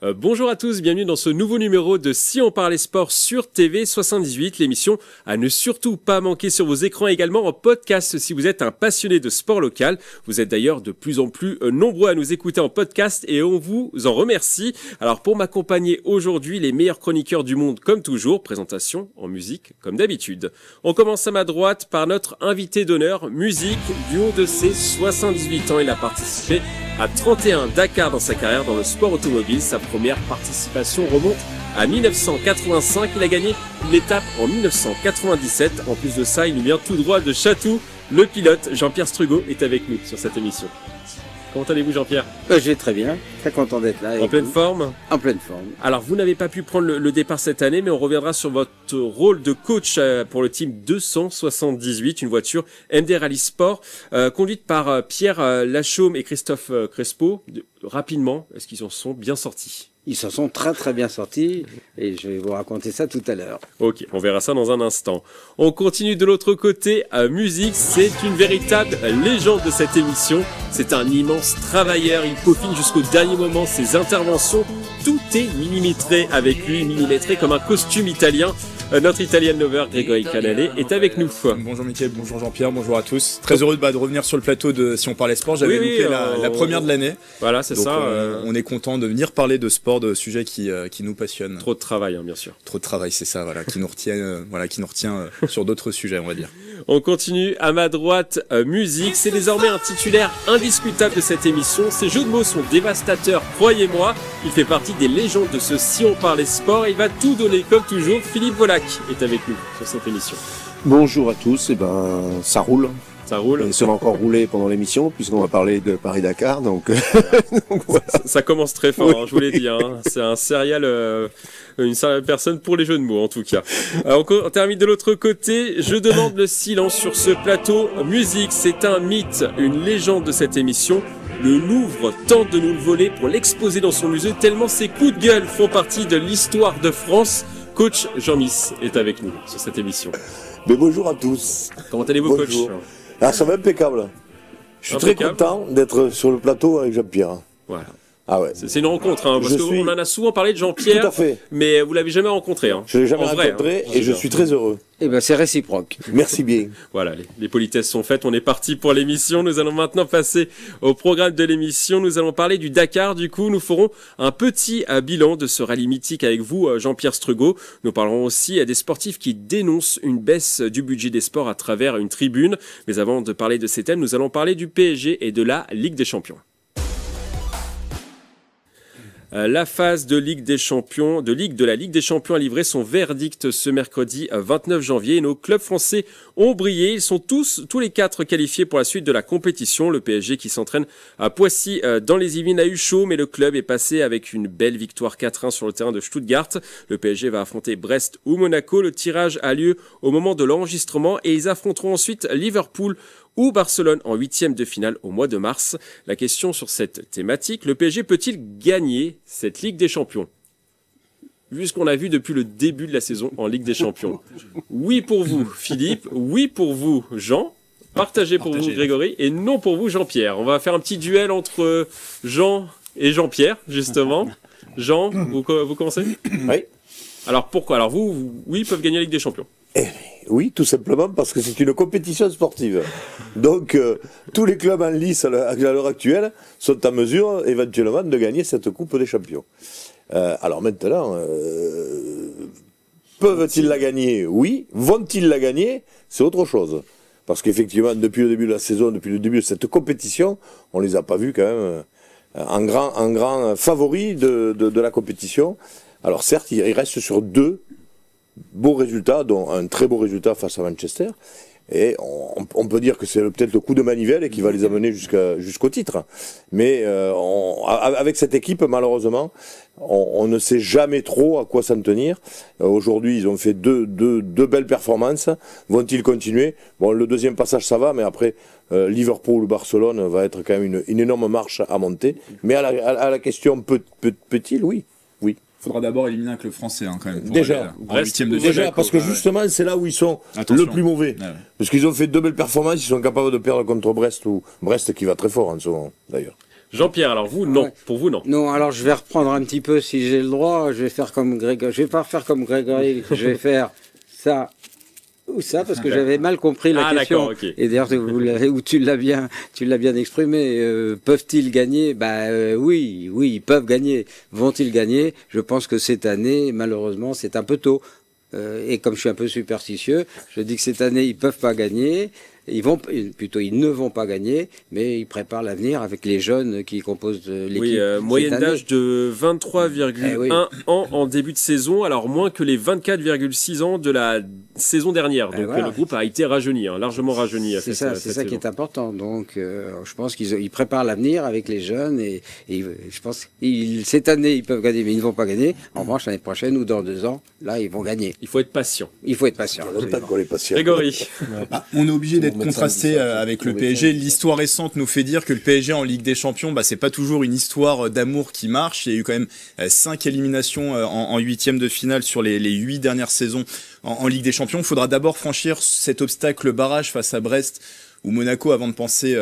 Bonjour à tous, bienvenue dans ce nouveau numéro de Si on parlait sport sur TV78, l'émission à ne surtout pas manquer sur vos écrans, également en podcast si vous êtes un passionné de sport local. Vous êtes d'ailleurs de plus en plus nombreux à nous écouter en podcast et on vous en remercie. Alors pour m'accompagner aujourd'hui, les meilleurs chroniqueurs du monde comme toujours, présentation en musique comme d'habitude. On commence à ma droite par notre invité d'honneur, musique, du haut de ses 78 ans. Il a participé à 31 Dakar dans sa carrière dans le sport automobile. Sa première participation remonte à 1985. Il a gagné une étape en 1997. En plus de ça, il nous vient tout droit de Chatou. Le pilote Jean-Pierre Strugo est avec nous sur cette émission. Comment allez-vous, Jean-Pierre ? Je vais très bien, très content d'être là. En pleine forme ? En pleine forme. Alors, vous n'avez pas pu prendre le départ cette année, mais on reviendra sur votre rôle de coach pour le team 278, une voiture MD Rally Sport, conduite par Pierre Lachaume et Christophe Crespo. Rapidement, est-ce qu'ils en sont bien sortis ? Ils s'en sont très très bien sortis et je vais vous raconter ça tout à l'heure. Ok, on verra ça dans un instant. On continue de l'autre côté. Musique, c'est une véritable légende de cette émission. C'est un immense travailleur. Il peaufine jusqu'au dernier moment ses interventions. Tout est millimétré avec lui, millimétré comme un costume italien. Notre Italian lover Grégory Canale est avec nous. Bonjour Mickaël, bonjour Jean-Pierre, bonjour à tous. Très heureux de revenir sur le plateau de Si on parlait sport. J'avais loupé la première de l'année. Voilà, c'est ça. On est content de venir parler de sport, de sujets qui nous passionnent. Trop de travail, bien sûr. Trop de travail, c'est ça, qui nous retient sur d'autres sujets, on va dire. On continue à ma droite, musique. C'est désormais un titulaire indiscutable de cette émission. Ses jeux de mots sont dévastateurs, croyez-moi. Il fait partie des légendes de ce Si on parlait sport. Il va tout donner comme toujours. Philippe Volac est avec nous sur cette émission. Bonjour à tous, ça roule. Ça roule. Et ça va encore rouler pendant l'émission, puisqu'on va parler de Paris-Dakar, donc voilà. Ça commence très fort, oui. Je vous l'ai dit. C'est un serial, une serial personne pour les jeux de mots, en tout cas. On termine de l'autre côté. Je demande le silence sur ce plateau. Musique, c'est un mythe, une légende de cette émission. Le Louvre tente de nous le voler pour l'exposer dans son musée, tellement ses coups de gueule font partie de l'histoire de France. Coach Jean-Miss est avec nous sur cette émission. Mais bonjour à tous. Comment allez-vous, bonjour. Coach ? Ah, ça va impeccable. Je suis très content d'être sur le plateau avec Jean-Pierre. Voilà. Ah ouais. C'est une rencontre, parce qu'on en a souvent parlé de Jean-Pierre. Tout à fait. Mais vous l'avez jamais rencontré. Je l'ai jamais rencontré et je suis très heureux. Eh ben, c'est réciproque. Merci bien. Voilà, les politesses sont faites. On est parti pour l'émission. Nous allons maintenant passer au programme de l'émission. Nous allons parler du Dakar. Du coup, nous ferons un petit bilan de ce rallye mythique avec vous, Jean-Pierre Strugo. Nous parlerons aussi à des sportifs qui dénoncent une baisse du budget des sports à travers une tribune. Mais avant de parler de ces thèmes, nous allons parler du PSG et de la Ligue des Champions. La phase de Ligue des Champions, de la Ligue des Champions a livré son verdict ce mercredi 29 janvier. Et nos clubs français ont brillé. Ils sont tous les quatre qualifiés pour la suite de la compétition. Le PSG qui s'entraîne à Poissy dans les Yvelines a eu chaud, mais le club est passé avec une belle victoire 4-1 sur le terrain de Stuttgart. Le PSG va affronter Brest ou Monaco. Le tirage a lieu au moment de l'enregistrement et ils affronteront ensuite Liverpool ou Barcelone en 8e de finale au mois de mars. La question sur cette thématique, le PSG peut-il gagner cette Ligue des Champions ? Vu ce qu'on a vu depuis le début de la saison en Ligue des Champions. Oui pour vous, Philippe. Oui pour vous, Jean. Partagé pour vous, Grégory. Et non pour vous, Jean-Pierre. On va faire un petit duel entre Jean et Jean-Pierre, justement. Jean, vous commencez ? Oui. Alors pourquoi ? Alors oui, ils peuvent gagner la Ligue des Champions. Oui, tout simplement parce que c'est une compétition sportive. Donc, tous les clubs en lice à l'heure actuelle sont en mesure, éventuellement, de gagner cette Coupe des Champions. Alors maintenant, peuvent-ils la gagner ? Oui. Vont-ils la gagner ? C'est autre chose. Parce qu'effectivement, depuis le début de la saison, depuis le début de cette compétition, on les a pas vus quand même en grand favori de la compétition. Alors certes, il reste sur deux beaux résultats, dont un très beau résultat face à Manchester. Et on peut dire que c'est peut-être le coup de manivelle qui va les amener jusqu'au titre. Mais avec cette équipe, malheureusement, on ne sait jamais trop à quoi s'en tenir. Aujourd'hui, ils ont fait deux belles performances. Vont-ils continuer ? Bon, le deuxième passage, ça va, mais après, Liverpool ou Barcelone va être quand même une énorme marche à monter. Mais à la question, peut-il ? Oui. Oui. Il faudra d'abord éliminer un club français quand même. Déjà, parce que justement, c'est là où ils sont le plus mauvais. Ouais. Parce qu'ils ont fait deux belles performances, ils sont capables de perdre contre Brest, ou Brest qui va très fort en ce moment, d'ailleurs. Jean-Pierre, alors vous, non. Ouais. Pour vous, non. Non, alors je vais reprendre un petit peu, si j'ai le droit, je vais faire comme Grégory. Je vais pas faire comme Grégory, je vais faire ça ou ça, parce que j'avais mal compris la question. D'accord, ok. Et d'ailleurs, tu l'as bien exprimé. Peuvent-ils gagner? Oui, ils peuvent gagner. Vont-ils gagner? Je pense que cette année, malheureusement, c'est un peu tôt. Et comme je suis un peu superstitieux, je dis que cette année, ils peuvent pas gagner. Ils ne vont pas gagner, mais ils préparent l'avenir avec les jeunes qui composent l'équipe. Oui, moyenne d'âge de 23,1 oui. ans en début de saison, alors moins que les 24,6 ans de la saison dernière. Donc voilà. le groupe a été rajeuni, largement rajeuni. C'est ça qui est important. Donc, je pense qu'ils préparent l'avenir avec les jeunes et je pense que cette année ils peuvent gagner, mais ils ne vont pas gagner. En revanche, l'année prochaine ou dans 2 ans, là, ils vont gagner. Il faut être patient. Il faut être patient. qu'on est patient. Grégory. On est obligé d'être Pour mettre ça contrasté en distance, avec le pour mettre ça en PSG. distance. L'histoire récente nous fait dire que le PSG en Ligue des Champions, c'est pas toujours une histoire d'amour qui marche. Il y a eu quand même 5 éliminations en 8e de finale sur les 8 dernières saisons en Ligue des Champions. Il faudra d'abord franchir cet obstacle barrage face à Brest ou Monaco avant de penser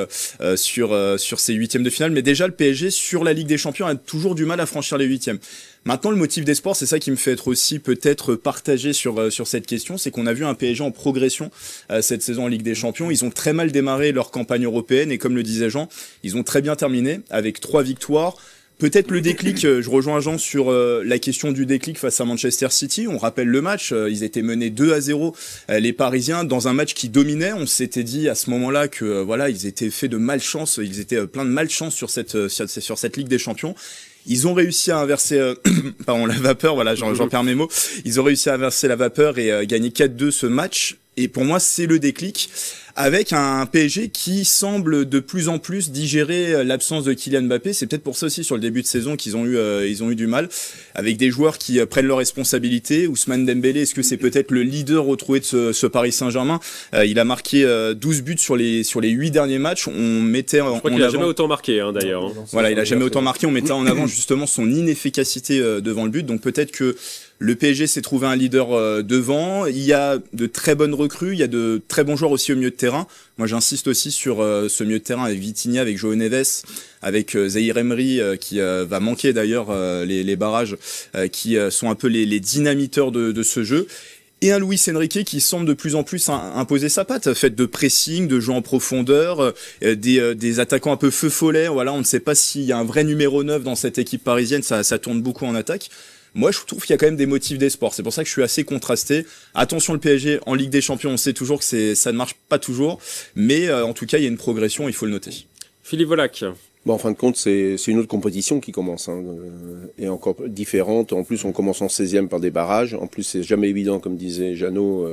sur ces 8e de finale. Mais déjà, le PSG sur la Ligue des Champions a toujours du mal à franchir les 8e. Maintenant, le motif d'espoir, c'est ça qui me fait être aussi peut-être partagé sur cette question, c'est qu'on a vu un PSG en progression cette saison en Ligue des Champions. Ils ont très mal démarré leur campagne européenne et comme le disait Jean, ils ont très bien terminé avec 3 victoires. Peut-être le déclic, je rejoins Jean sur la question du déclic face à Manchester City. On rappelle le match, ils étaient menés 2-0, les Parisiens, dans un match qui dominait. On s'était dit à ce moment-là que ils étaient faits de malchance, ils étaient plein de malchance sur cette Ligue des Champions. Ils ont réussi à inverser la vapeur, j'en perds mes mots. Ils ont réussi à inverser la vapeur et gagner 4-2 ce match. Et pour moi, c'est le déclic, avec un PSG qui semble de plus en plus digérer l'absence de Kylian Mbappé. C'est peut-être pour ça aussi sur le début de saison qu'ils ont eu du mal, avec des joueurs qui prennent leurs responsabilités. Ousmane Dembélé, est-ce que c'est peut-être le leader retrouvé de ce Paris Saint-Germain? Il a marqué 12 buts sur les 8 derniers matchs. On mettait Je crois qu'il n'a jamais autant marqué, d'ailleurs. Voilà, il a jamais autant marqué. On mettait en avant justement son inefficacité devant le but. Donc peut-être que le PSG s'est trouvé un leader devant. Il y a de très bonnes recrues. Il y a de très bons joueurs aussi au milieu de terrain. Moi, j'insiste aussi sur ce milieu de terrain avec Vitinha, avec João Neves, avec Zaïre Emery qui va manquer d'ailleurs les barrages qui sont un peu les dynamiteurs de ce jeu. Et un Luis Enrique qui semble de plus en plus imposer sa patte, fait de pressing, de jeu en profondeur, des attaquants un peu feu follet. Voilà, on ne sait pas s'il y a un vrai numéro 9 dans cette équipe parisienne. Ça tourne beaucoup en attaque. Moi, je trouve qu'il y a quand même des motifs d'espoir. C'est pour ça que je suis assez contrasté. Attention, le PSG en Ligue des Champions, on sait toujours que ça ne marche pas toujours. Mais en tout cas, il y a une progression, il faut le noter. Philippe Volac. Bon, en fin de compte, c'est une autre compétition qui commence, et encore différente. En plus, on commence en 16e par des barrages. En plus, c'est jamais évident, comme disait Jeannot,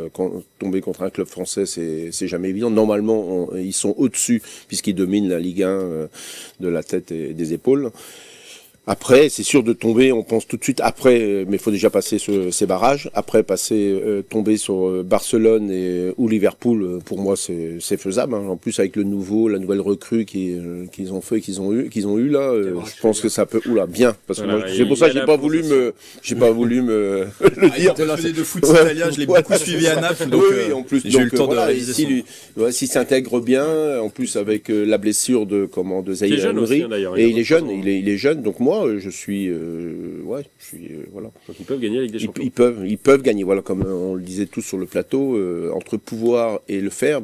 tomber contre un club français, c'est jamais évident. Normalement, ils sont au-dessus, puisqu'ils dominent la Ligue 1 de la tête et des épaules. Après, c'est sûr de tomber, on pense tout de suite après, mais il faut déjà passer ces barrages. Après, tomber sur Barcelone ou Liverpool, pour moi, c'est faisable. En plus, avec la nouvelle recrue qu'ils ont eu là, je pense que ça peut. Bien, parce que moi, c'est pour ça que j'ai pas voulu me le dire. De foot italien, je l'ai beaucoup suivi à Naples, donc oui, en plus, j'ai eu le temps de réviser. S'il s'intègre bien, en plus avec la blessure de Zaïre Emery, et il est jeune, donc moi. Je suis voilà. Donc ils peuvent gagner avec des champions. Ils peuvent gagner, voilà, comme on le disait tous sur le plateau, entre pouvoir et le faire,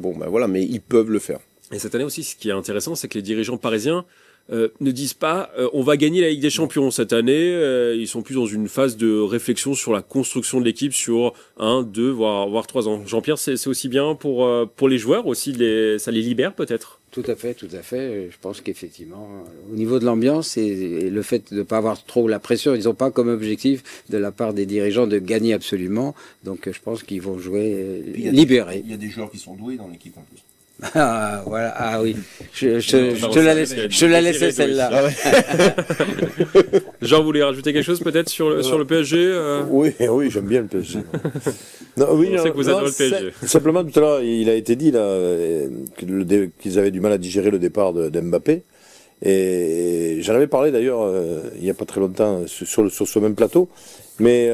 mais ils peuvent le faire. Et cette année aussi, ce qui est intéressant, c'est que les dirigeants parisiens ne disent pas on va gagner la Ligue des Champions cette année. Ils sont plus dans une phase de réflexion sur la construction de l'équipe sur 1, 2, voire 3 ans. Jean-Pierre, c'est aussi bien pour les joueurs aussi, ça les libère peut-être. Tout à fait. Je pense qu'effectivement, au niveau de l'ambiance et le fait de ne pas avoir trop la pression, ils n'ont pas comme objectif de la part des dirigeants de gagner absolument. Donc je pense qu'ils vont jouer libérés. Il y a des joueurs qui sont doués dans l'équipe en plus. Ah, voilà. Ah oui. Je te la laisse celle-là. Ah ouais. Jean, vous voulez rajouter quelque chose peut-être sur le PSG Oui, j'aime bien le PSG. On sait que vous adorez le PSG. Simplement, tout à l'heure, il a été dit là, qu'ils avaient du mal à digérer le départ d'Mbappé. Et j'en avais parlé d'ailleurs il n'y a pas très longtemps sur ce même plateau. Mais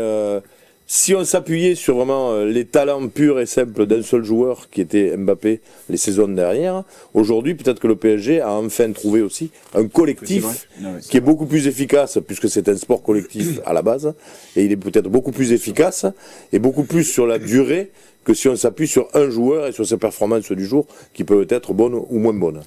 Si on s'appuyait sur vraiment les talents purs et simples d'un seul joueur qui était Mbappé les saisons dernières, aujourd'hui peut-être que le PSG a enfin trouvé aussi un collectif qui est beaucoup plus efficace, puisque c'est un sport collectif à la base, et il est peut-être beaucoup plus efficace et beaucoup plus sur la durée que si on s'appuie sur un joueur et sur ses performances du jour qui peuvent être bonnes ou moins bonnes.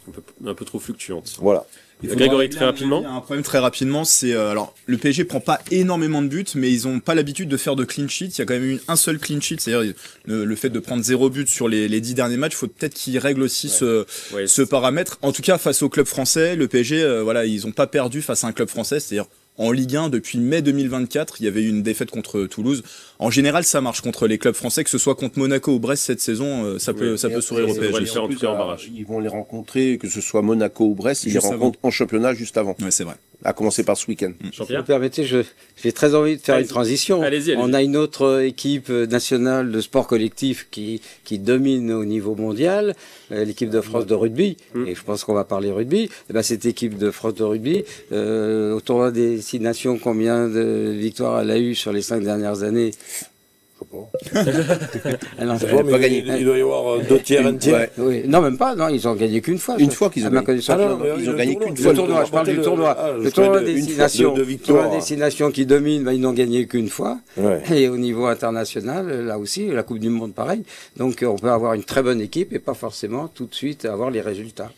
Un peu trop fluctuantes. Voilà. Grégory, très rapidement. Il y a un problème très rapidement, c'est alors le PSG prend pas énormément de buts, mais ils ont pas l'habitude de faire de clean sheet. Il y a quand même eu un seul clean sheet, c'est-à-dire le fait de prendre 0 but sur les 10 derniers matchs. Il faut peut-être qu'ils règlent aussi ce paramètre. En tout cas, face au club français, le PSG, voilà, ils ont pas perdu face à un club français, c'est-à-dire en Ligue 1 depuis mai 2024, il y avait eu une défaite contre Toulouse. En général, ça marche contre les clubs français, que ce soit contre Monaco ou Brest cette saison, ça peut sourire au PSG. Ils vont les rencontrer, que ce soit Monaco ou Brest, ils les rencontrent en championnat juste avant. Ouais, c'est vrai. À commencer par ce week-end. Si vous me permettez, j'ai très envie de faire une transition. Allez-y. On a une autre équipe nationale de sport collectif qui domine au niveau mondial, l'équipe de France de rugby, et je pense qu'on va parler rugby. Et ben, cette équipe de France de rugby, au tournoi des 6 nations, combien de victoires elle a eu sur les 5 dernières années? Pas gagné. Il doit y avoir 2 tiers, 1 tiers. Oui. Non, même pas. Non, ils ont gagné qu'une fois. Une fois qu'ils ont gagné. Ils ont gagné qu'une fois. Le tournoi, je parle du tournoi. Le tournoi des 6 nations. Le tournoi des 6 nations qui domine, ils n'ont gagné qu'une fois. Ouais. Et au niveau international, là aussi, la Coupe du Monde, pareil. Donc, on peut avoir une très bonne équipe et pas forcément tout de suite avoir les résultats.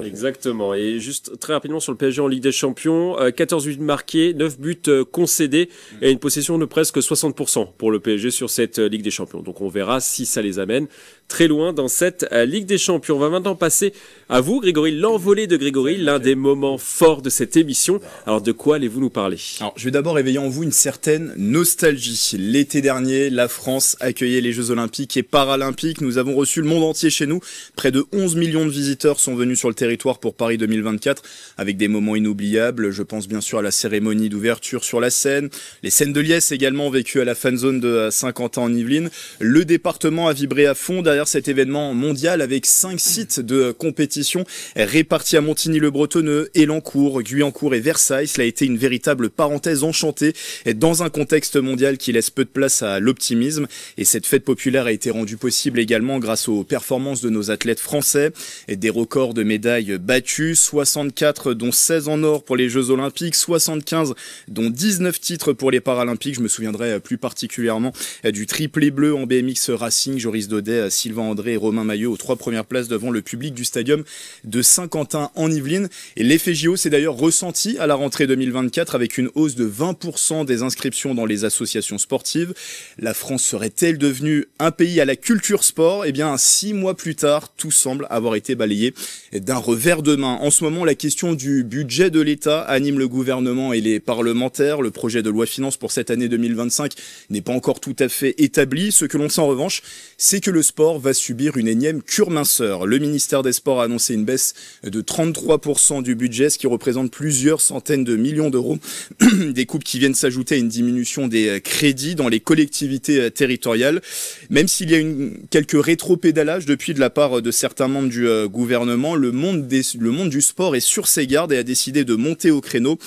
Exactement. Et juste très rapidement sur le PSG en Ligue des Champions, 14 buts marqués, 9 buts concédés et une possession de presque 60% pour le PSG sur cette Ligue des Champions. Donc on verra si ça les amène très loin dans cette Ligue des Champions. On va maintenant passer à vous, Grégory, l'envolée de Grégory, l'un des moments forts de cette émission. Alors de quoi allez-vous nous parler? Alors je vais d'abord éveiller en vous une certaine nostalgie. L'été dernier, la France accueillait les Jeux Olympiques et Paralympiques. Nous avons reçu le monde entier chez nous. Près de 11 millions de visiteurs sont venus sur le territoire pour Paris 2024 avec des moments inoubliables. Je pense bien sûr à la cérémonie d'ouverture sur la Seine, les scènes de liesse également vécues à la fan zone de Saint-Quentin en Yvelines. Le département a vibré à fond derrière cet événement mondial avec 5 sites de compétition répartis à Montigny-le-Bretonneux, Élancourt, Guyancourt et Versailles. Cela a été une véritable parenthèse enchantée dans un contexte mondial qui laisse peu de place à l'optimisme. Et cette fête populaire a été rendue possible également grâce aux performances de nos athlètes français. Et des records de médailles battus, 64 dont 16 en or pour les Jeux Olympiques, 75 dont 19 titres pour les Paralympiques. Je me souviendrai plus particulièrement du triplé bleu en BMX Racing, Joris Daudet, Sylvain André et Romain Maillot aux 3 premières places devant le public du stadium de Saint-Quentin en Yvelines. Et l'effet JO s'est d'ailleurs ressenti à la rentrée 2024 avec une hausse de 20% des inscriptions dans les associations sportives. La France serait-elle devenue un pays à la culture sport? Eh bien, 6 mois plus tard, tout semble avoir été balayé d'un revers de main. En ce moment, la question du budget de l'État anime le gouvernement et les parlementaires. Le projet de loi finance pour cette année 2025 n'est pas encore tout à fait établi. Ce que l'on sait en revanche, c'est que le sport va subir une énième cure minceur. Le ministère des Sports a annoncé une baisse de 33% du budget, ce qui représente plusieurs centaines de millions d'euros. Des coupes qui viennent s'ajouter à une diminution des crédits dans les collectivités territoriales. Même s'il y a quelques rétropédalages depuis de la part de certains membres du gouvernement, le monde du sport est sur ses gardes et a décidé de monter au créneau.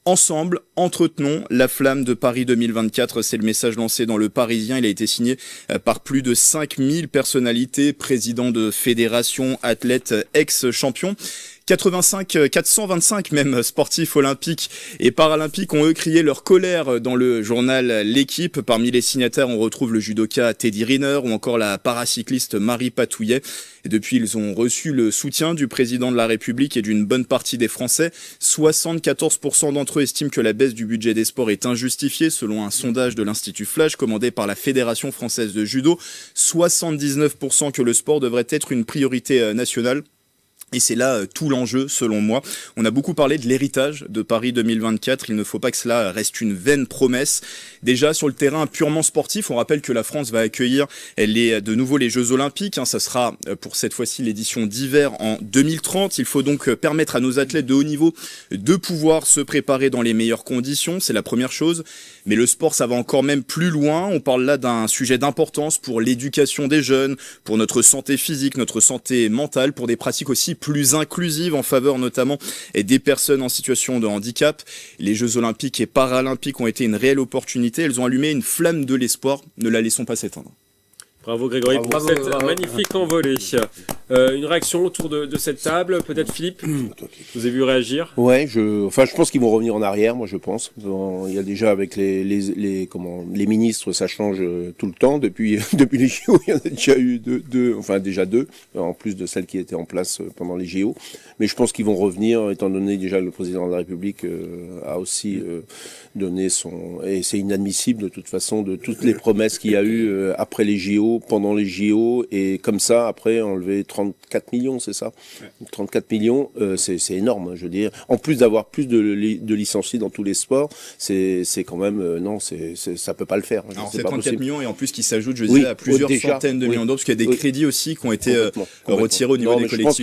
Ensemble, entretenons la flamme de Paris 2024. C'est le message lancé dans Le Parisien. Il a été signé par plus de 5000 personnalités, présidents de fédérations, athlètes, ex-champions. 425 même sportifs olympiques et paralympiques ont eux crié leur colère dans le journal L'Équipe. Parmi les signataires, on retrouve le judoka Teddy Riner ou encore la paracycliste Marie Patouillet. Et depuis, ils ont reçu le soutien du président de la République et d'une bonne partie des Français. 74% d'entre eux estiment que la baisse du budget des sports est injustifiée, selon un sondage de l'Institut Flash commandé par la Fédération française de judo. 79% que le sport devrait être une priorité nationale. Et c'est là tout l'enjeu, selon moi. On a beaucoup parlé de l'héritage de Paris 2024. Il ne faut pas que cela reste une vaine promesse. Déjà, sur le terrain purement sportif, on rappelle que la France va accueillir de nouveau les Jeux Olympiques. Ça sera pour cette fois-ci l'édition d'hiver en 2030. Il faut donc permettre à nos athlètes de haut niveau de pouvoir se préparer dans les meilleures conditions. C'est la première chose. Mais le sport, ça va encore même plus loin. On parle là d'un sujet d'importance pour l'éducation des jeunes, pour notre santé physique, notre santé mentale, pour des pratiques aussi plus inclusive en faveur notamment des personnes en situation de handicap. Les Jeux Olympiques et Paralympiques ont été une réelle opportunité. Elles ont allumé une flamme de l'espoir. Ne la laissons pas s'éteindre. Bravo Grégory pour cette magnifique envolée. Une réaction autour de cette table, peut-être Philippe. Vous avez vu réagir. Ouais, je pense qu'ils vont revenir en arrière, moi je pense. Il y a déjà avec les ministres, ça change tout le temps depuis les JO. Il y en a déjà eu deux, en plus de celles qui étaient en place pendant les JO. Mais je pense qu'ils vont revenir, étant donné déjà le président de la République a aussi donné et c'est inadmissible de toute façon de toutes les promesses qu'il y a eu après les JO, pendant les JO, et comme ça après enlever 34 millions, c'est ça, 34 millions, c'est énorme, je veux dire. En plus d'avoir plus de licenciés dans tous les sports, c'est quand même ça peut pas le faire. Alors c'est 34 millions et en plus qui s'ajoute, je disais, à plusieurs centaines de millions d'euros, parce qu'il y a des crédits aussi qui ont été retirés au niveau des collectivités. Je pense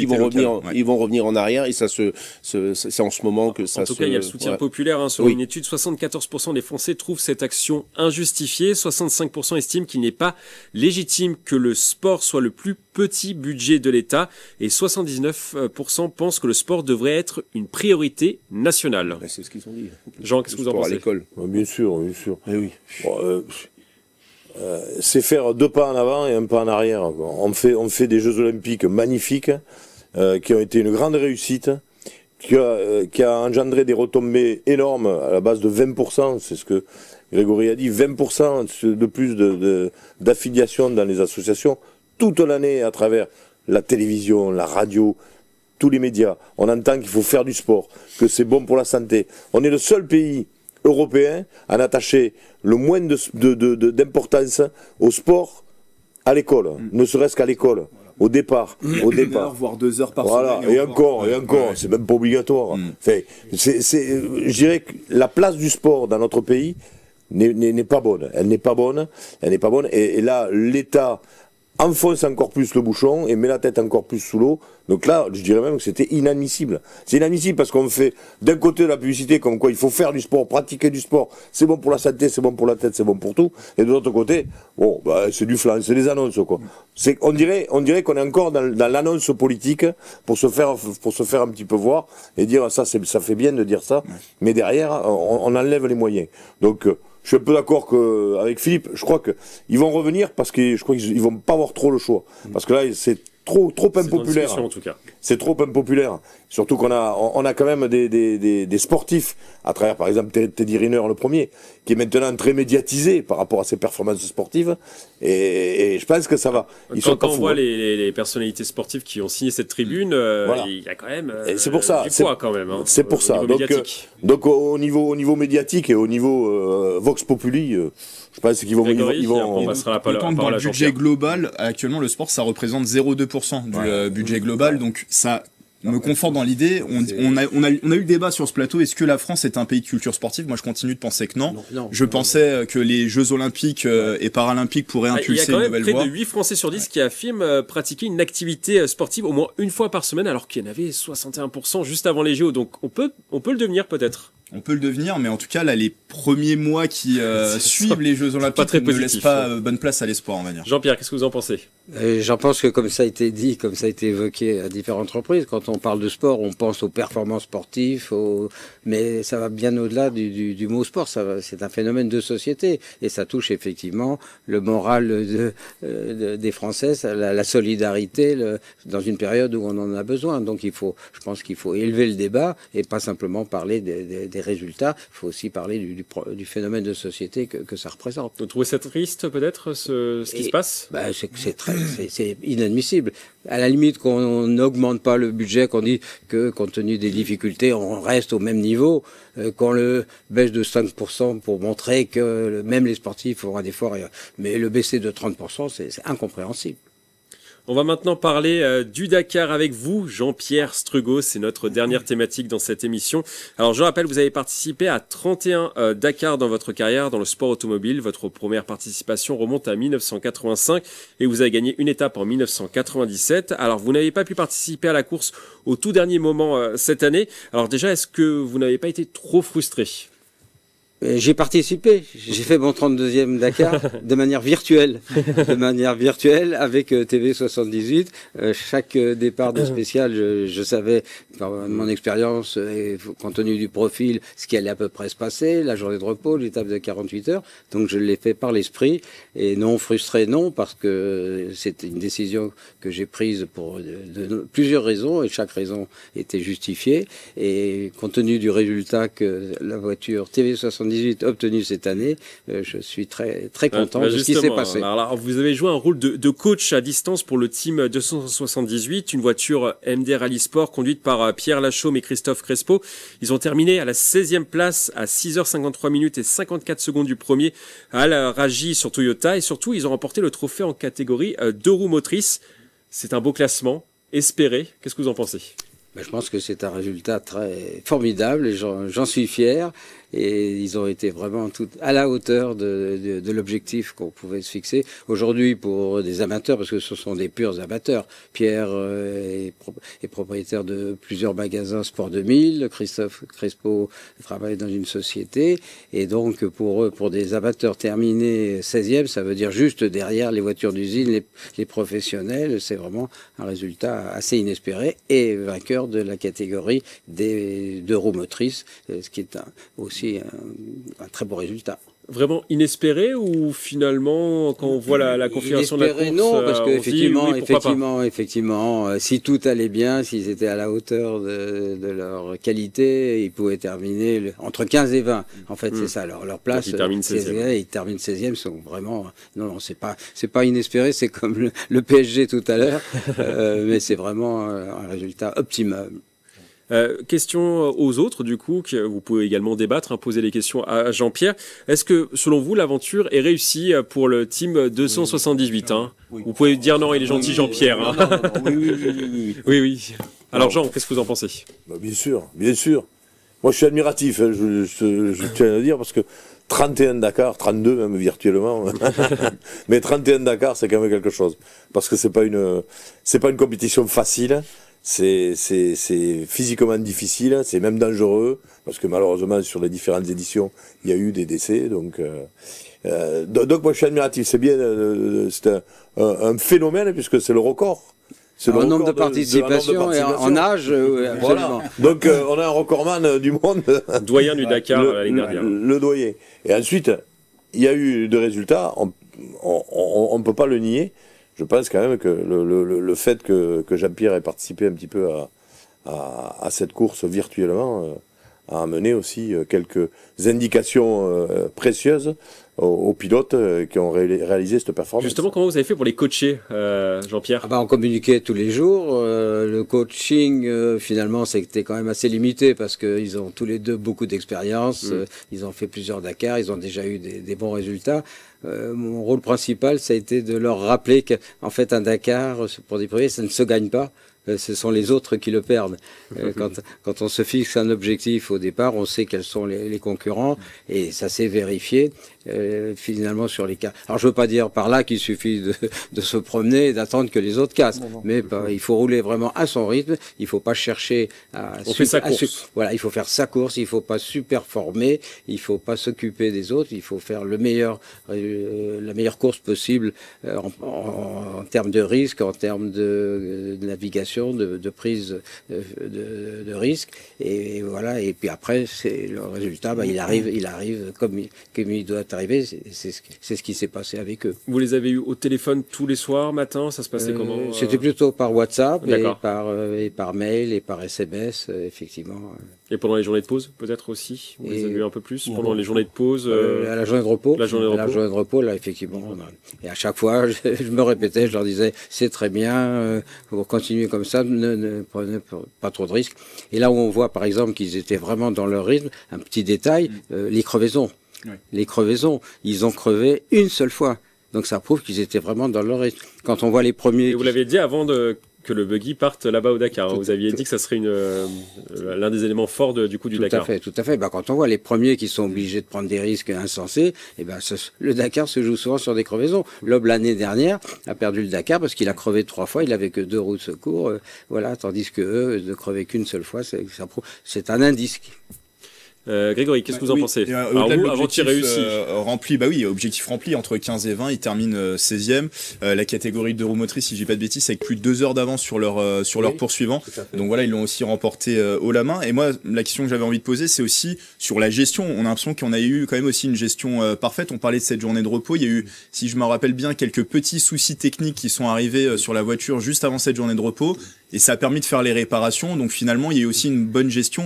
qu'ils vont revenir en arrière, et c'est en ce moment que ça se... En tout cas, il y a le soutien populaire. Selon une étude, 74% des Français trouvent cette action injustifiée, 65% estiment qu'il n'est pas légitime que le sport soit le plus petit budget de l'État, et 79% pensent que le sport devrait être une priorité nationale. C'est ce qu'ils ont dit. Jean, qu'est-ce que vous en pensez? À l'école. Bien sûr. Eh oui. C'est faire 2 pas en avant et 1 pas en arrière. On fait des Jeux Olympiques magnifiques, qui ont été une grande réussite, qui a engendré des retombées énormes à la base de 20%, c'est ce que Grégory a dit, 20% de plus d'affiliation dans les associations, toute l'année à travers la télévision, la radio, tous les médias. On entend qu'il faut faire du sport, que c'est bon pour la santé. On est le seul pays européen à attacher le moins d'importance au sport à l'école, ne serait-ce qu'à l'école. Au départ. 1 heure, voire 2 heures par semaine. Et encore, c'est même pas obligatoire. Enfin, je dirais que la place du sport dans notre pays n'est pas bonne. Elle n'est pas bonne. Et là, l'État enfonce encore plus le bouchon et met la tête encore plus sous l'eau. Donc là, je dirais même que c'était inadmissible. C'est inadmissible parce qu'on fait d'un côté de la publicité comme quoi il faut faire du sport, pratiquer du sport, c'est bon pour la santé, c'est bon pour la tête, c'est bon pour tout. Et de l'autre côté, c'est du flan, c'est des annonces quoi. On dirait qu'on est encore dans l'annonce politique pour se faire un petit peu voir et dire ça fait bien de dire ça, mais derrière on enlève les moyens. Donc je suis un peu d'accord avec Philippe. Je crois qu'ils vont revenir parce que je crois qu'ils vont pas avoir trop le choix. Parce que là, c'est trop impopulaire. En tout cas. C'est trop impopulaire. Surtout qu'on a quand même des sportifs, à travers par exemple Teddy Riner le premier, qui est maintenant très médiatisé par rapport à ses performances sportives. Et je pense que ça va. Quand on voit les personnalités sportives qui ont signé cette tribune, il y a quand même c'est pour ça, du poids quand même. C'est pour ça. Donc au niveau médiatique et au niveau Vox Populi, je pense qu'ils vont Autant que dans le budget global, actuellement le sport ça représente 0,2% du budget global, donc ça me conforte dans l'idée. On a eu le débat sur ce plateau. Est-ce que la France est un pays de culture sportive? Moi, je continue de penser que non. Je pensais que les Jeux Olympiques et Paralympiques pourraient impulser une nouvelle voie. Il y a quand même près de 8 Français sur 10 qui affirment pratiquer une activité sportive au moins une fois par semaine, alors qu'il y en avait 61% juste avant les JO. Donc, on peut le devenir peut-être. On peut le devenir, mais en tout cas, là, les premiers mois qui suivent les Jeux Olympiques ne laissent pas bonne place à l'espoir, on va dire. Jean-Pierre, qu'est-ce que vous en pensez? J'en pense que comme ça a été dit, comme ça a été évoqué à différentes reprises, quand on parle de sport, on pense aux performances sportives, mais ça va bien au-delà du mot sport. C'est un phénomène de société et ça touche effectivement le moral des Français, la solidarité dans une période où on en a besoin. Donc je pense qu'il faut élever le débat et pas simplement parler des résultats. Il faut aussi parler du phénomène de société que ça représente. Vous trouvez ça triste peut-être ce qui se passe? C'est inadmissible. À la limite qu'on n'augmente pas le budget, qu'on dit que compte tenu des difficultés, on reste au même niveau, qu'on le baisse de 5% pour montrer que même les sportifs feront un effort, mais le baisser de 30%, c'est incompréhensible. On va maintenant parler du Dakar avec vous, Jean-Pierre Strugo. C'est notre dernière thématique dans cette émission. Alors, je rappelle, vous avez participé à 31 Dakar dans votre carrière dans le sport automobile. Votre première participation remonte à 1985 et vous avez gagné une étape en 1997. Alors, vous n'avez pas pu participer à la course au tout dernier moment cette année. Alors déjà, est-ce que vous n'avez pas été trop frustré ? J'ai participé, j'ai fait mon 32e Dakar de manière virtuelle, avec TV 78. Chaque départ de spécial, je savais par mon expérience et compte tenu du profil ce qui allait à peu près se passer, la journée de repos, l'étape de 48 heures. Donc je l'ai fait par l'esprit et non frustré, non, parce que c'est une décision que j'ai prise pour plusieurs raisons et chaque raison était justifiée. Et compte tenu du résultat que la voiture TV 78 obtenu cette année, je suis très content de ce qui s'est passé. Alors, vous avez joué un rôle de coach à distance pour le team 278, une voiture MD Rally Sport conduite par Pierre Lachaume et Christophe Crespo. Ils ont terminé à la 16e place à 6h53 minutes et 54 secondes du premier à la Raggi sur Toyota et surtout ils ont remporté le trophée en catégorie 2 roues motrices. C'est un beau classement, espéré. Qu'est-ce que vous en pensez? Je pense que c'est un résultat très formidable et j'en suis fier. Et ils ont été vraiment tout à la hauteur de l'objectif qu'on pouvait se fixer. Aujourd'hui, pour des amateurs, parce que ce sont des purs amateurs, Pierre est propriétaire de plusieurs magasins Sport 2000, Christophe Crespo travaille dans une société, et donc pour eux, pour des amateurs terminés 16e, ça veut dire juste derrière les voitures d'usine, les professionnels, c'est vraiment un résultat assez inespéré, et vainqueur de la catégorie des 2 roues motrices, ce qui est aussi un très beau résultat. Vraiment inespéré ou finalement quand on voit la configuration de la course, non, parce que effectivement, si tout allait bien, s'ils étaient à la hauteur de leur qualité, ils pouvaient terminer entre 15 et 20. En fait, c'est ça leur place. Ils terminent 16e. Ils terminent 16e, sont vraiment non, c'est pas inespéré, c'est comme le PSG tout à l'heure, mais c'est vraiment un résultat optimal. Question aux autres, du coup, que vous pouvez également débattre, poser les questions à Jean-Pierre. Est-ce que, selon vous, l'aventure est réussie pour le team 278 Oui. Vous pouvez dire non, il est gentil, Jean-Pierre. Oui. Alors, Jean, qu'est-ce que vous en pensez? Bien sûr. Moi, je suis admiratif, je tiens à le dire, parce que 31 Dakar, 32 même virtuellement, mais 31 Dakar, c'est quand même quelque chose. Parce que c'est pas une compétition facile. C'est physiquement difficile, c'est même dangereux, parce que malheureusement sur les différentes éditions, il y a eu des décès, donc moi je suis admiratif, c'est bien, c'est un phénomène puisque c'est le record. C'est le nombre de participations et en âge, voilà. Donc on a un recordman du monde. Doyen du Dakar l'année dernière. Le doyen. Et ensuite, il y a eu des résultats, on peut pas le nier. Je pense quand même que le fait que Jean-Pierre ait participé un petit peu à cette course virtuellement a amené aussi quelques indications précieuses aux pilotes qui ont réalisé cette performance. Justement, comment vous avez fait pour les coacher, Jean-Pierre? On communiquait tous les jours. Le coaching, finalement, c'était quand même assez limité parce qu'ils ont tous les deux beaucoup d'expérience. Ils ont fait plusieurs Dakar, ils ont déjà eu des bons résultats. Mon rôle principal, ça a été de leur rappeler qu'en fait, un Dakar, pour des privés, ça ne se gagne pas. Ce sont les autres qui le perdent. Quand on se fixe un objectif au départ, on sait quels sont les concurrents et ça s'est vérifié finalement sur les cas. Alors je veux pas dire par là qu'il suffit de se promener et d'attendre que les autres cassent, mais il faut rouler vraiment à son rythme. Il faut pas chercher à. On fait sa course. Voilà, il faut faire sa course. Il faut pas superformer. Il faut pas s'occuper des autres. Il faut faire la meilleure course possible en termes de risque, en termes de navigation, de prise de risque, et voilà. Et puis après, c'est le résultat. Il arrive comme il doit arriver. C'est ce qui s'est passé avec eux. Vous les avez eu au téléphone tous les soirs, matin? Ça se passait comment? C'était plutôt par WhatsApp et par mail et par SMS, effectivement. Et pendant les journées de pause, peut-être aussi? Vous les avez eu un peu plus pendant les journées de pause? À la journée de repos. La journée de repos, là, effectivement. Et à chaque fois, je me répétais, je leur disais, c'est très bien, vous continuez comme ça, ne prenez pas trop de risques. Et là où on voit, par exemple, qu'ils étaient vraiment dans leur rythme, un petit détail, les crevaisons. Oui. Les crevaisons, ils ont crevé une seule fois. Donc ça prouve qu'ils étaient vraiment dans leur rythme. Quand on voit les premiers... Et vous l'aviez dit avant que le buggy parte là-bas au Dakar. Vous aviez dit que ça serait l'un des éléments forts du Dakar. Tout à fait. Quand on voit les premiers qui sont obligés de prendre des risques insensés, le Dakar se joue souvent sur des crevaisons. Loeb, l'année dernière, a perdu le Dakar parce qu'il a crevé 3 fois, il avait que 2 roues de secours, tandis que eux, ne crevaient qu'une seule fois, c'est un indice. Grégory, qu'est-ce que vous en pensez? Au-delà de l'objectif réussi. Rempli, bah oui, objectif rempli entre 15 et 20, ils terminent 16e. La catégorie de roues motrices, si je dis pas de bêtises, avec plus de 2 heures d'avance sur leur poursuivant. Donc voilà, ils l'ont aussi remporté haut la main. Et moi, la question que j'avais envie de poser, c'est aussi sur la gestion. On a l'impression qu'on a eu quand même aussi une gestion parfaite. On parlait de cette journée de repos. Il y a eu, si je me rappelle bien, quelques petits soucis techniques qui sont arrivés sur la voiture juste avant cette journée de repos. Et ça a permis de faire les réparations. Donc finalement, il y a eu aussi une bonne gestion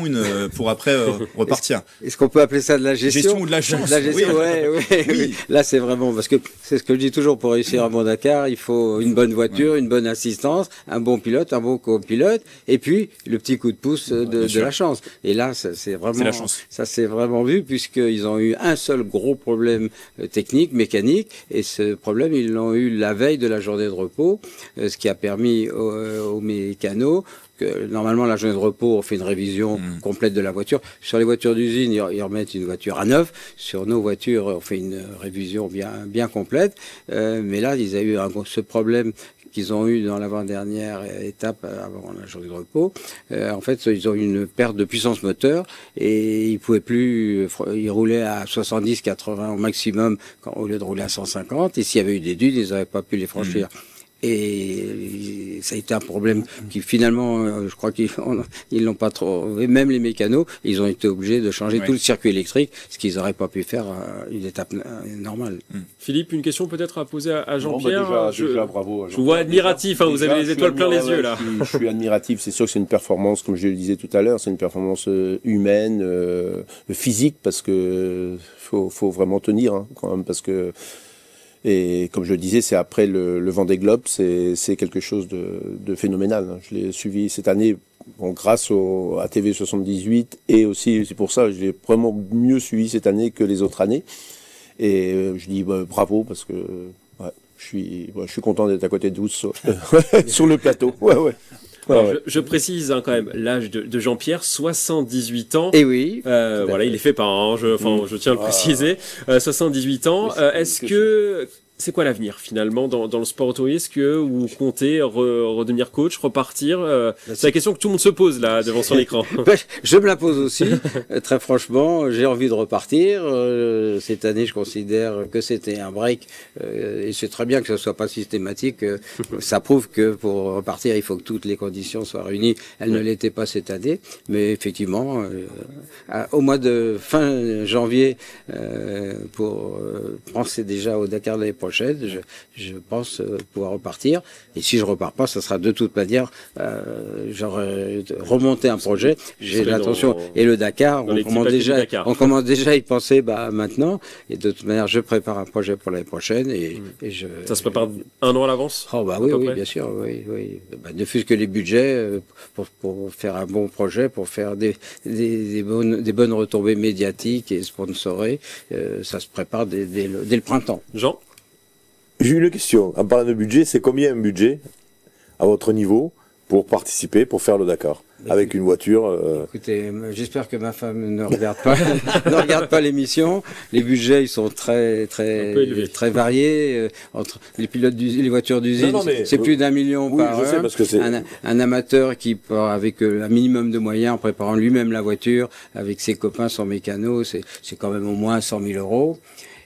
pour après repartir. Est-ce qu'on peut appeler ça de la gestion? Gestion ou de la chance? La gestion, oui. oui. Là, c'est vraiment, parce que c'est ce que je dis toujours, pour réussir un bon Dakar, il faut une bonne voiture, une bonne assistance, un bon pilote, un bon copilote, et puis le petit coup de pouce de la chance. Et là, c'est vraiment, la chance. ça s'est vraiment vu, puisqu'ils ont eu un seul gros problème technique, mécanique, et ce problème, ils l'ont eu la veille de la journée de repos, ce qui a permis aux mécanos que normalement la journée de repos on fait une révision complète de la voiture. Sur les voitures d'usine ils remettent une voiture à neuf. Sur nos voitures on fait une révision bien complète. Mais là ils ont eu ce problème qu'ils ont eu dans l'avant-dernière étape avant la journée de repos. En fait, ils ont eu une perte de puissance moteur et ils pouvaient plus, ils roulaient à 70, 80 au maximum au lieu de rouler à 150. Et s'il y avait eu des dunes, ils n'avaient pas pu les franchir. Et ça a été un problème qui finalement, je crois qu'ils l'ont pas trop. Et même les mécanos, ils ont été obligés de changer tout le circuit électrique, ce qu'ils n'auraient pas pu faire une étape normale. Philippe, une question peut-être à poser à Jean-Pierre. Déjà, bravo. Je vous vois admiratif, hein, vous avez les étoiles plein les yeux là. Je suis admiratif, c'est sûr que c'est une performance, comme je le disais tout à l'heure, c'est une performance humaine, physique, parce que faut vraiment tenir quand même, parce que et comme je le disais, c'est après le Vendée Globe, c'est quelque chose de phénoménal. Je l'ai suivi cette année grâce à TV 78 et aussi, c'est pour ça que je l'ai vraiment mieux suivi cette année que les autres années. Et je dis bravo parce que je suis content d'être à côté de vous sur le plateau. Ouais. Alors, je précise quand même l'âge de Jean-Pierre, 78 ans. Et oui. Voilà, il est fait par an, je tiens à le préciser. 78 ans. Est-ce que c'est quoi l'avenir finalement dans le sport automobile? Est-ce que vous comptez redevenir coach, repartir? C'est la question que tout le monde se pose là devant son écran. Je me la pose aussi. Très franchement, j'ai envie de repartir. Cette année, je considère que c'était un break et c'est très bien que ce soit pas systématique. Ça prouve que pour repartir, il faut que toutes les conditions soient réunies. Elles ne l'étaient pas cette année, mais effectivement, au mois de fin janvier, pour penser déjà au Dakar de l'année prochaine, je pense pouvoir repartir. Et si je repars pas, ça sera de toute manière, j'aurais remonté un projet. J'ai l'intention. Et le Dakar, on commence déjà à y penser maintenant. Et de toute manière, je prépare un projet pour l'année prochaine. Ça se prépare un an à l'avance? Oh oui, bien sûr, oui. Ne fût-ce que les budgets pour faire un bon projet, pour faire des bonnes retombées médiatiques et sponsorées, ça se prépare dès le printemps. Jean? J'ai une question. En parlant de budget, c'est combien un budget, à votre niveau, pour participer, pour faire le Dakar? Avec une voiture. Écoutez, j'espère que ma femme ne regarde pas l'émission. Les budgets, ils sont très variés entre les pilotes les voitures d'usine. C'est plus d'1 million par heure. Parce que un amateur qui part avec un minimum de moyens en préparant lui-même la voiture avec ses copains, son mécano, c'est quand même au moins 100 000 euros.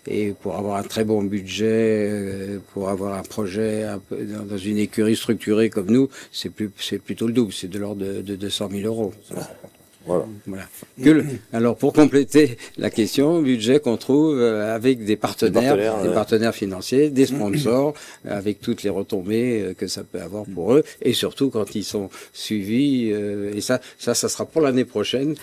Et pour avoir un très bon budget, pour avoir un projet un peu dans une écurie structurée comme nous, c'est plutôt le double, c'est de l'ordre de 200 000 euros. Voilà. Alors pour compléter la question, budget qu'on trouve avec des partenaires financiers, des sponsors, avec toutes les retombées que ça peut avoir pour eux, et surtout quand ils sont suivis. Et ça sera pour l'année prochaine.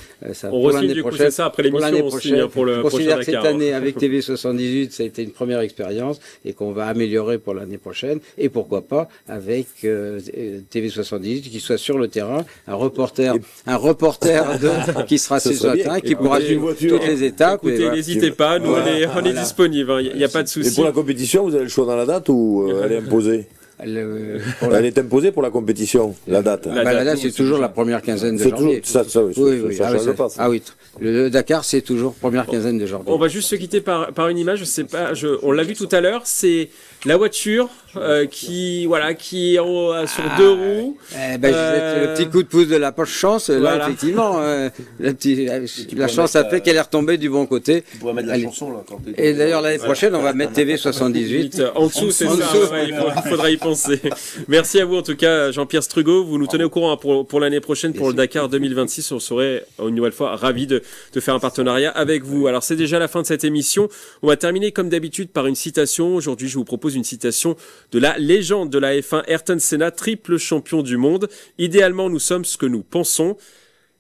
On re-signe du coup, c'est ça après l'émission aussi pour le prochain Dakar. Cette année avec TV 78, ça a été une première expérience et qu'on va améliorer pour l'année prochaine. Et pourquoi pas avec TV 78 qui soit sur le terrain, un reporter qui sera sur le terrain, qui pourra suivre toutes les étapes. Écoutez, n'hésitez pas, nous on est disponible, il n'y a pas de souci. Et pour la compétition, vous avez le choix dans la date ou elle est imposée? Elle est imposée pour la compétition, la date. La date, c'est toujours la première quinzaine de janvier. Ça change pas. Ah oui, le Dakar, c'est toujours première quinzaine de janvier. On va juste se quitter par une image, je sais pas, on l'a vu tout à l'heure, c'est la voiture qui est sur deux roues. Le petit coup de pouce de la chance, Voilà. là, effectivement, la chance a fait qu'elle est retombée du bon côté. Tu pourrais mettre la chanson, là. Et d'ailleurs, l'année prochaine, on va mettre TV 78. En dessous, c'est ça. Ouais, il faudra y penser. Merci à vous, en tout cas, Jean-Pierre Strugo. Vous nous tenez au courant pour l'année prochaine, pour le Dakar 2026. On serait, une nouvelle fois, ravis de faire un partenariat avec vous. Alors, c'est déjà la fin de cette émission. On va terminer, comme d'habitude, par une citation. Aujourd'hui, je vous propose une citation de la légende de la F1, Ayrton Senna, triple champion du monde. Idéalement, nous sommes ce que nous pensons.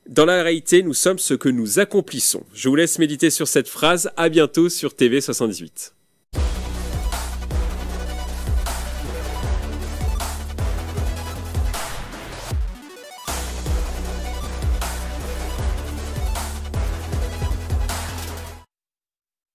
Dans la réalité, nous sommes ce que nous accomplissons. Je vous laisse méditer sur cette phrase. À bientôt sur TV78.